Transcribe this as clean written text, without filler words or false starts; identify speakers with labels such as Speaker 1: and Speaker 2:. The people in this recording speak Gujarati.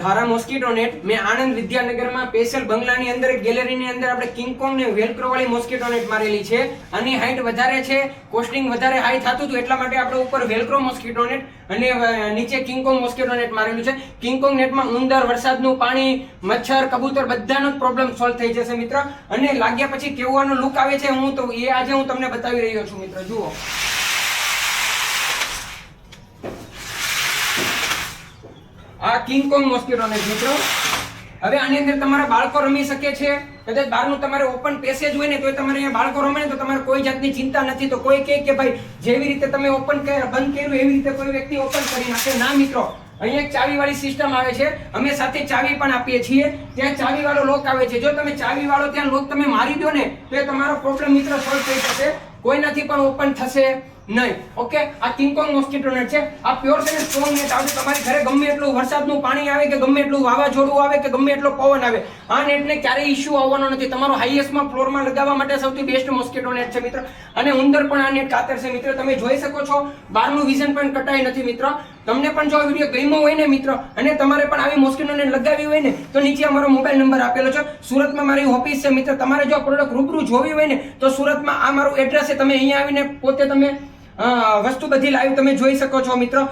Speaker 1: ધારા મોસ્કીટો નેટ મેં આણંદ વિદ્યાનગરમાં સ્પેશિયલ બંગલાની અંદર ગેલેરીની અંદર આપણે કિંગકોંગ ને વેલ્ક્રો વાળી મોસ્કીટો નેટ મારેલી છે. આની હાઈટ વધારે છે, કોસ્ટિંગ વધારે હાઈ થતું હતું એટલા માટે આપણે ઉપર વેલ્ક્રો મોસ્કીટો નેટ અને નીચે કિંગકોંગ મોસ્કીટો નેટ મારેલું છે. કિંગકોંગ નેટમાં ઉંદર, વરસાદનું પાણી, મચ્છર, કબૂતર બધાનો પ્રોબ્લેમ સોલ્વ થઈ જશે મિત્ર. અને લાગ્યા પછી કેવાનો લુક આવે છે હું તો એ આજે હું તમને બતાવી રહ્યો છું મિત્ર. જુઓ આ કિંગકોંગ મોસ્કીટો નેટ મિત્રો. હવે આની અંદર તમારા બાળકો રમી શકે છે. કદાચ બહારનું તમારે ઓપન પેસેજ હોય ને તો તમારે અહીંયા બાળકો રમે ને તો તમારે કોઈ જાતની ચિંતા નથી. તો કોઈ કહે કે ભાઈ જેવી રીતે તમે ઓપન બંધ કર્યું એવી રીતે કોઈ વ્યક્તિ ઓપન કરી નાખે. ના મિત્રો, અહીંયા એક ચાવી વાળી સિસ્ટમ આવે છે. અમે સાથે ચાવી પણ આપીએ છીએ. ત્યાં ચાવી વાળો લોક આવે છે. જો તમે ચાવી વાળો ત્યાં લોક તમે મારી દો ને તો એ તમારો પ્રોબ્લેમ મિત્ર સોલ્વ થઈ જશે. કોઈનાથી પણ ઓપન થશે નહીં. ઓકે, આ કિંગકોંગ મોસ્કીટો નેટ છે. આ પ્યોર છે ને સ્ટ્રોંગ નેટ આવશે. તમારી ઘરે ગમે એટલું વરસાદનું પાણી આવે કે ગમે એટલું વાવાઝોડું આવે કે ગમે એટલો પવન આવે, આ નેટને ક્યારેય ઇશ્યુ આવવાનો નથી. તમારો હાઈએસ્ટમાં ફ્લોરમાં લગાવવા માટે સૌથી બેસ્ટ મોસ્કીટો નેટ છે મિત્ર. અને ઉંદર પણ આ નેટ કાતર છે મિત્ર. તમે જોઈ શકો છો બહારનું વિઝન પણ કટાય નથી મિત્ર. તમને પણ જો આ વિડીયો ગમ્યો હોય ને મિત્ર અને તમારે પણ આવી મોસ્કીટો નેટ લગાવી હોય ને તો નીચે અમારો મોબાઈલ નંબર આપેલો છે. સુરતમાં મારી ઓફિસ છે મિત્ર. તમારે જો પ્રોડક્ટ રૂબરૂ જોવી હોય ને તો સુરતમાં આ મારું એડ્રેસ છે. તમે અહીંયા આવીને પોતે તમે વસ્તુ બધી લાઈવ તમે જોઈ શકો છો મિત્ર.